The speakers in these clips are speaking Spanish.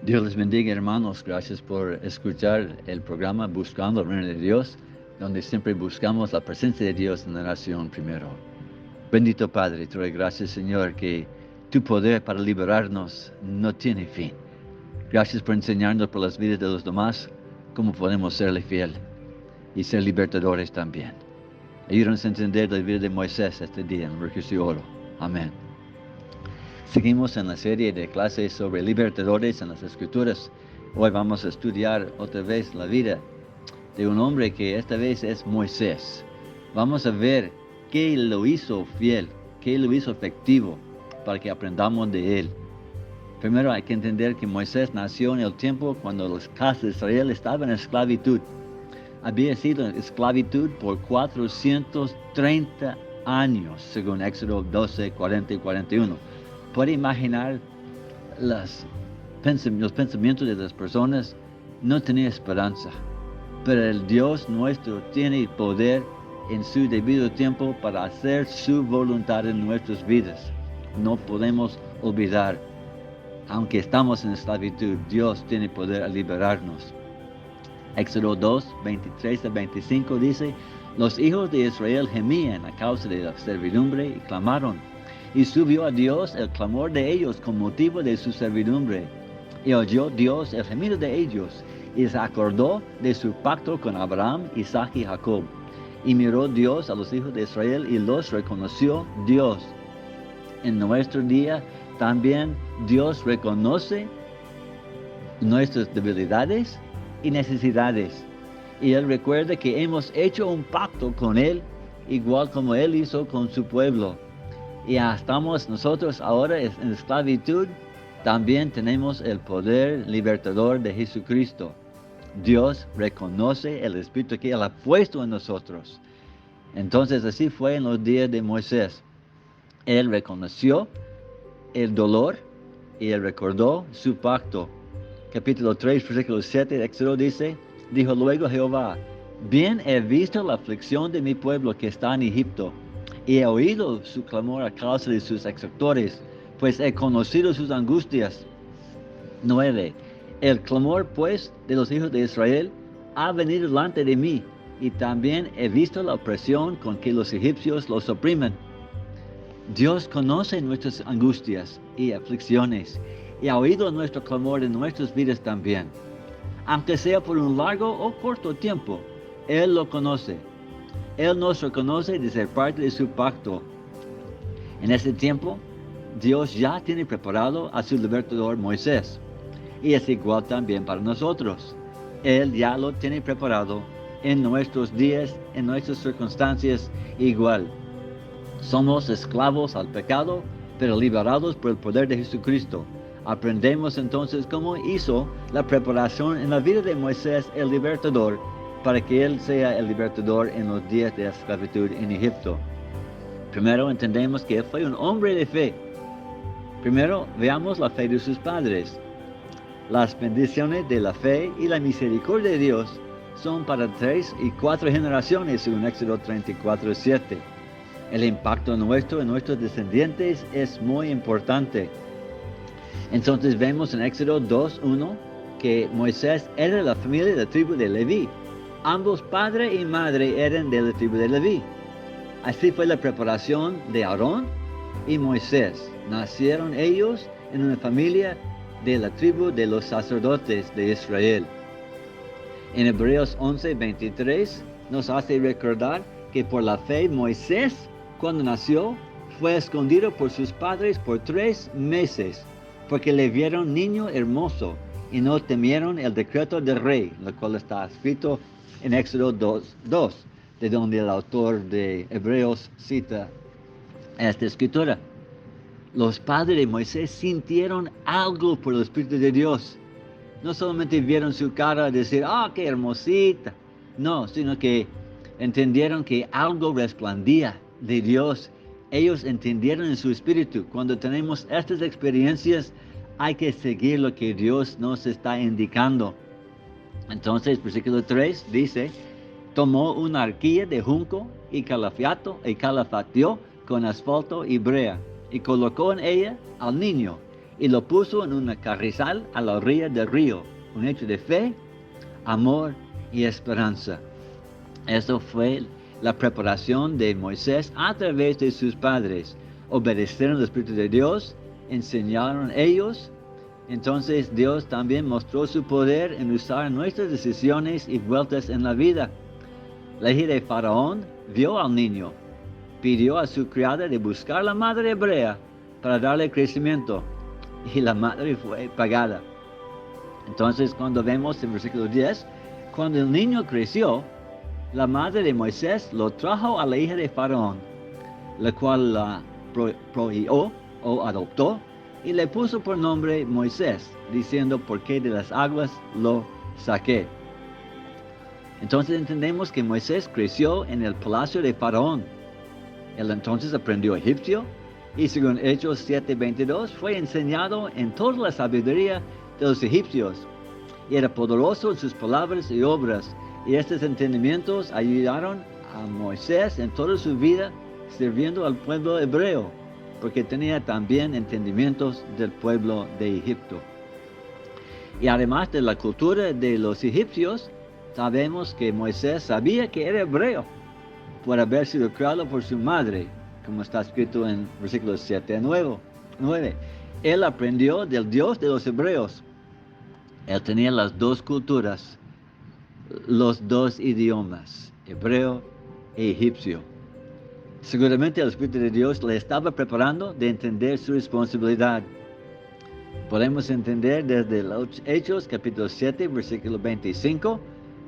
Dios les bendiga, hermanos. Gracias por escuchar el programa Buscando el Reino de Dios, donde siempre buscamos la presencia de Dios en la oración primero. Bendito Padre, te doy gracias, Señor, que tu poder para liberarnos no tiene fin. Gracias por enseñarnos por las vidas de los demás cómo podemos serle fiel y ser libertadores también. Ayúdanos a entender la vida de Moisés este día, en el nombre de Jesús oro. Amén. Seguimos en la serie de clases sobre libertadores en las Escrituras. Hoy vamos a estudiar otra vez la vida de un hombre que esta vez es Moisés. Vamos a ver qué lo hizo fiel, qué lo hizo efectivo para que aprendamos de él. Primero hay que entender que Moisés nació en el tiempo cuando los casas de Israel estaban en esclavitud. Había sido en esclavitud por 430 años, según Éxodo 12, 40 y 41. Puede imaginar los pensamientos de las personas. No tenía esperanza, pero el Dios nuestro tiene poder en su debido tiempo para hacer su voluntad en nuestras vidas. No podemos olvidar, aunque estamos en esclavitud, Dios tiene poder a liberarnos. Éxodo 2, 23 a 25 dice: los hijos de Israel gemían a causa de la servidumbre y clamaron. Y subió a Dios el clamor de ellos con motivo de su servidumbre. Y oyó Dios el gemido de ellos, y se acordó de su pacto con Abraham, Isaac y Jacob. Y miró Dios a los hijos de Israel y los reconoció Dios. En nuestro día también Dios reconoce nuestras debilidades y necesidades. Y Él recuerda que hemos hecho un pacto con Él, igual como Él hizo con su pueblo. Y estamos nosotros ahora en esclavitud, también tenemos el poder libertador de Jesucristo. Dios reconoce el Espíritu que Él ha puesto en nosotros. Entonces así fue en los días de Moisés. Él reconoció el dolor y Él recordó su pacto. Capítulo 3, versículo 7 de Éxodo dice: dijo luego Jehová: bien he visto la aflicción de mi pueblo que está en Egipto, y he oído su clamor a causa de sus exactores, pues he conocido sus angustias. 9. El clamor, pues, de los hijos de Israel ha venido delante de mí, y también he visto la opresión con que los egipcios los oprimen. Dios conoce nuestras angustias y aflicciones, y ha oído nuestro clamor en nuestras vidas también. Aunque sea por un largo o corto tiempo, Él lo conoce. Él nos reconoce de ser parte de su pacto. En este tiempo, Dios ya tiene preparado a su libertador Moisés. Y es igual también para nosotros. Él ya lo tiene preparado en nuestros días, en nuestras circunstancias igual. Somos esclavos al pecado, pero liberados por el poder de Jesucristo. Aprendemos entonces cómo hizo la preparación en la vida de Moisés, el libertador, para que Él sea el libertador en los días de esclavitud en Egipto. Primero entendemos que Él fue un hombre de fe. Primero veamos la fe de sus padres. Las bendiciones de la fe y la misericordia de Dios son para 3 y 4 generaciones, según Éxodo 34, 7. El impacto nuestro en nuestros descendientes es muy importante. Entonces vemos en Éxodo 2, 1 que Moisés era de la familia de la tribu de Leví. Ambos padre y madre eran de la tribu de Leví. Así fue la preparación de Aarón y Moisés. Nacieron ellos en una familia de la tribu de los sacerdotes de Israel. En Hebreos 11, 23 nos hace recordar que por la fe Moisés, cuando nació, fue escondido por sus padres por 3 meses, porque le vieron niño hermoso y no temieron el decreto del rey, lo cual está escrito en Éxodo 2, de donde el autor de Hebreos cita esta escritura. Los padres de Moisés sintieron algo por el Espíritu de Dios. No solamente vieron su cara y decir, qué hermosita. No, sino que entendieron que algo resplandía de Dios. Ellos entendieron en su espíritu. Cuando tenemos estas experiencias, hay que seguir lo que Dios nos está indicando. Entonces, versículo 3 dice: tomó una arquilla de junco y calafateó con asfalto y brea, y colocó en ella al niño, y lo puso en una carrizal a la orilla del río, un hecho de fe, amor y esperanza. Eso fue la preparación de Moisés a través de sus padres. Obedecieron al Espíritu de Dios, enseñaron ellos. Entonces Dios también mostró su poder en usar nuestras decisiones y vueltas en la vida. La hija de Faraón vio al niño, pidió a su criada de buscar la madre hebrea para darle crecimiento, y la madre fue pagada. Entonces, cuando vemos en versículo 10, cuando el niño creció, la madre de Moisés lo trajo a la hija de Faraón, la cual la prohibió o adoptó, y le puso por nombre Moisés, diciendo, porque de las aguas lo saqué. Entonces entendemos que Moisés creció en el palacio de Faraón. Él entonces aprendió egipcio, y según Hechos 7:22, fue enseñado en toda la sabiduría de los egipcios, y era poderoso en sus palabras y obras, y estos entendimientos ayudaron a Moisés en toda su vida sirviendo al pueblo hebreo, porque tenía también entendimientos del pueblo de Egipto. Y además de la cultura de los egipcios, sabemos que Moisés sabía que era hebreo, por haber sido criado por su madre, como está escrito en versículos 7 a 9. Él aprendió del Dios de los hebreos. Él tenía las dos culturas, los dos idiomas, hebreo e egipcio. Seguramente el Espíritu de Dios le estaba preparando de entender su responsabilidad. Podemos entender desde los Hechos, capítulo 7, versículo 25,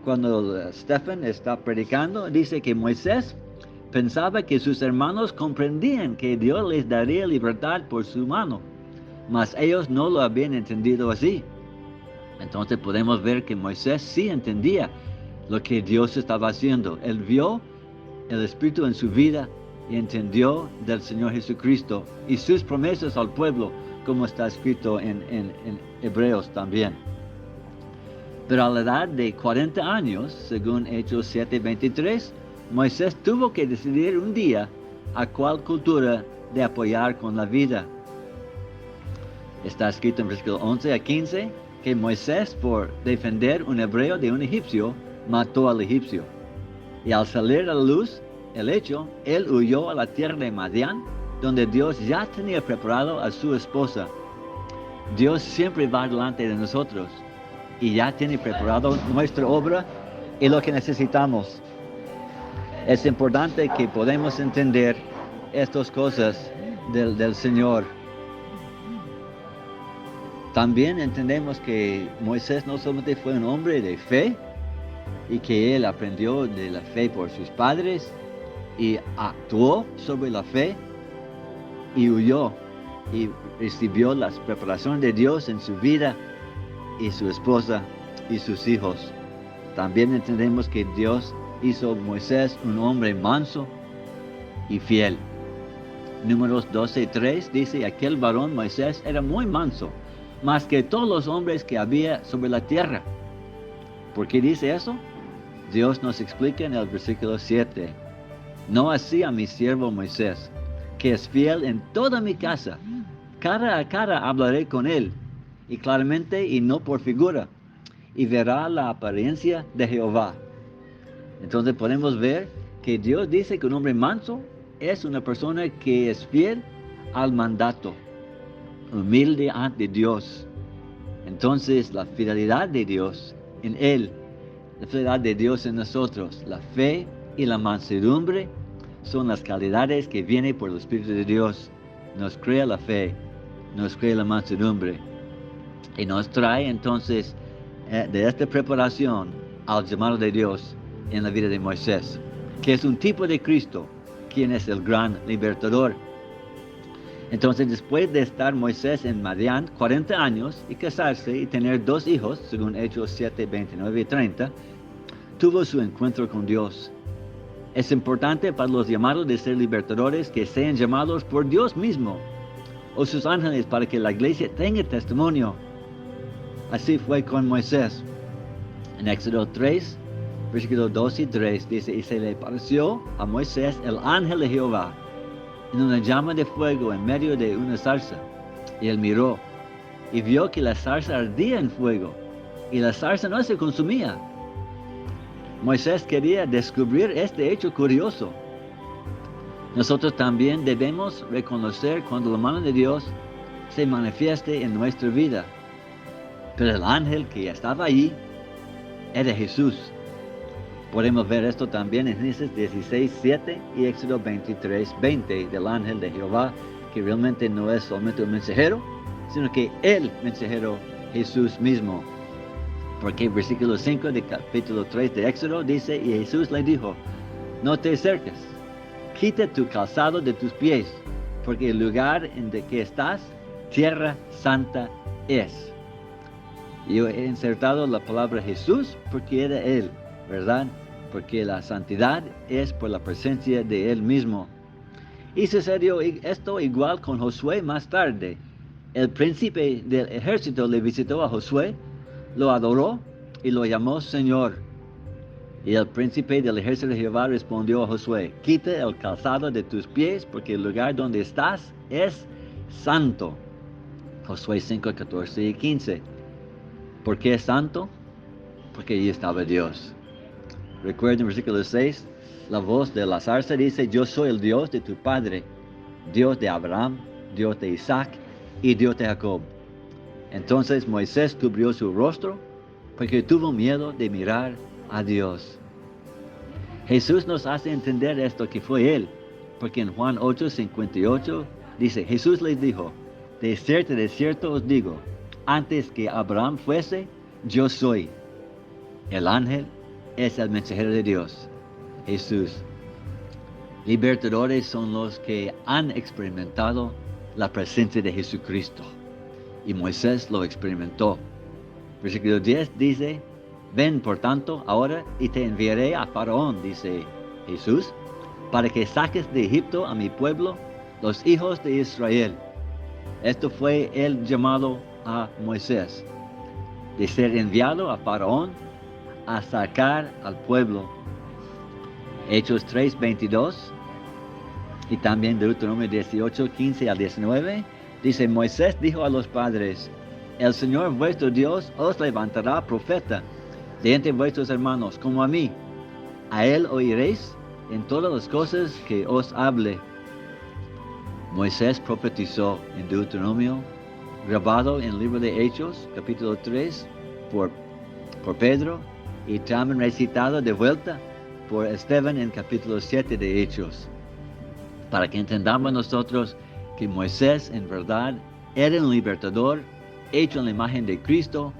cuando Stephen está predicando, dice que Moisés pensaba que sus hermanos comprendían que Dios les daría libertad por su mano, mas ellos no lo habían entendido así. Entonces podemos ver que Moisés sí entendía lo que Dios estaba haciendo. Él vio el Espíritu en su vida y entendió del Señor Jesucristo y sus promesas al pueblo, como está escrito en Hebreos también. Pero a la edad de 40 años, según Hechos 7:23, Moisés tuvo que decidir un día a cuál cultura de apoyar con la vida. Está escrito en versículo 11 a 15 que Moisés, por defender un hebreo de un egipcio, mató al egipcio. Y al salir a la luz el hecho, él huyó a la tierra de Madián, donde Dios ya tenía preparado a su esposa. Dios siempre va delante de nosotros y ya tiene preparado nuestra obra y lo que necesitamos. Es importante que podamos entender estas cosas del Señor. También entendemos que Moisés no solamente fue un hombre de fe y que él aprendió de la fe por sus padres y actuó sobre la fe y huyó y recibió las preparaciones de Dios en su vida y su esposa y sus hijos. También entendemos que Dios hizo a Moisés un hombre manso y fiel. Números 12:3 dice, aquel varón Moisés era muy manso, más que todos los hombres que había sobre la tierra. ¿Por qué dice eso? Dios nos explica en el versículo 7. No así a mi siervo Moisés, que es fiel en toda mi casa. Cara a cara hablaré con él, y claramente y no por figura, y verá la apariencia de Jehová. Entonces podemos ver que Dios dice que un hombre manso es una persona que es fiel al mandato, humilde ante Dios. Entonces la fidelidad de Dios en él, la fidelidad de Dios en nosotros, la fe y la mansedumbre son las calidades que vienen por el Espíritu de Dios. Nos crea la fe, nos crea la mansedumbre y nos trae entonces de esta preparación al llamado de Dios en la vida de Moisés, que es un tipo de Cristo, quien es el gran libertador. Entonces, después de estar Moisés en Madián 40 años y casarse y tener 2 hijos, según Hechos 7, 29 y 30, tuvo su encuentro con Dios. Es importante para los llamados de ser libertadores que sean llamados por Dios mismo o sus ángeles para que la iglesia tenga testimonio. Así fue con Moisés. En Éxodo 3, versículos 2 y 3 dice, y se le apareció a Moisés el ángel de Jehová en una llama de fuego en medio de una zarza. Y él miró, y vio que la zarza ardía en fuego y la zarza no se consumía. Moisés quería descubrir este hecho curioso. Nosotros también debemos reconocer cuando la mano de Dios se manifieste en nuestra vida. Pero el ángel que estaba allí era Jesús. Podemos ver esto también en Génesis 16:7 y Éxodo 23:20 del ángel de Jehová, que realmente no es solamente un mensajero, sino que el mensajero Jesús mismo. Porque versículo 5 de capítulo 3 de Éxodo dice, y Jesús le dijo, no te acerques, quita tu calzado de tus pies, porque el lugar en que estás, tierra santa es. Yo he insertado la palabra Jesús porque era Él, ¿verdad? Porque la santidad es por la presencia de Él mismo. Y sucedió esto igual con Josué más tarde. El príncipe del ejército le visitó a Josué, lo adoró y lo llamó Señor. Y el príncipe del ejército de Jehová respondió a Josué, quita el calzado de tus pies, porque el lugar donde estás es santo. Josué 5:14 y 15. ¿Por qué es santo? Porque allí estaba Dios. Recuerden versículo 6, la voz de la zarza dice, yo soy el Dios de tu padre, Dios de Abraham, Dios de Isaac y Dios de Jacob. Entonces Moisés cubrió su rostro porque tuvo miedo de mirar a Dios. Jesús nos hace entender esto que fue Él, porque en Juan 8:58 dice, Jesús les dijo, de cierto os digo, antes que Abraham fuese, yo soy. El ángel es el mensajero de Dios, Jesús. Libertadores son los que han experimentado la presencia de Jesucristo. Y Moisés lo experimentó. Versículo 10 dice, ven por tanto ahora y te enviaré a Faraón, dice Jesús, para que saques de Egipto a mi pueblo, los hijos de Israel. Esto fue el llamado a Moisés, de ser enviado a Faraón a sacar al pueblo. Hechos 3:22 y también Deuteronomio 18:15 al 19 dice, Moisés dijo a los padres, el Señor vuestro Dios os levantará profeta de entre vuestros hermanos como a mí. A él oiréis en todas las cosas que os hable. Moisés profetizó en Deuteronomio, grabado en el libro de Hechos, capítulo 3, por Pedro, y también recitado de vuelta por Esteban en capítulo 7 de Hechos, para que entendamos nosotros que Moisés en verdad era un libertador, hecho en la imagen de Cristo,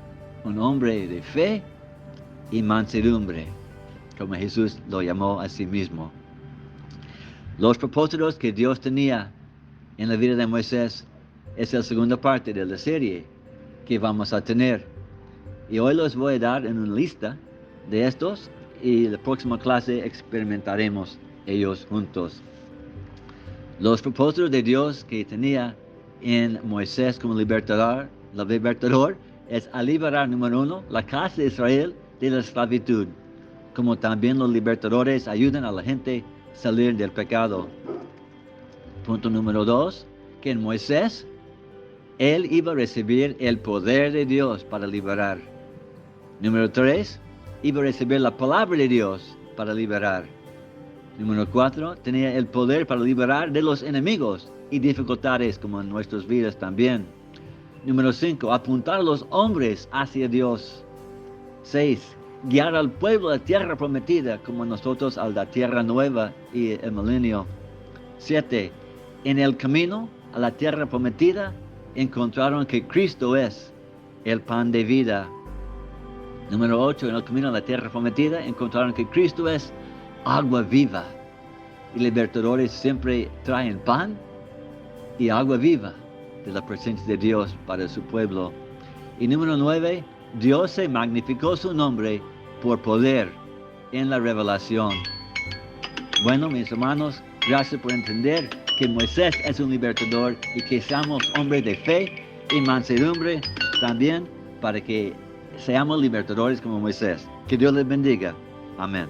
un hombre de fe y mansedumbre, como Jesús lo llamó a sí mismo. Los propósitos que Dios tenía en la vida de Moisés es la segunda parte de la serie que vamos a tener. Y hoy los voy a dar en una lista de estos y la próxima clase experimentaremos ellos juntos. Los propósitos de Dios que tenía en Moisés como libertador es a liberar, número 1, la casa de Israel de la esclavitud, como también los libertadores ayudan a la gente a salir del pecado. Punto número 2, que en Moisés, él iba a recibir el poder de Dios para liberar. Número 3, iba a recibir la palabra de Dios para liberar. Número 4, tenía el poder para liberar de los enemigos y dificultades como en nuestras vidas también. Número 5, apuntar a los hombres hacia Dios. 6, guiar al pueblo a la tierra prometida como nosotros a la tierra nueva y el milenio. 7, en el camino a la tierra prometida encontraron que Cristo es el pan de vida. Número 8, en el camino a la tierra prometida encontraron que Cristo es agua viva. Y libertadores siempre traen pan y agua viva de la presencia de Dios para su pueblo. Y número 9, Dios se magnificó su nombre por poder en la revelación. Bueno, mis hermanos, gracias por entender que Moisés es un libertador y que seamos hombres de fe y mansedumbre también para que seamos libertadores como Moisés. Que Dios les bendiga. Amén.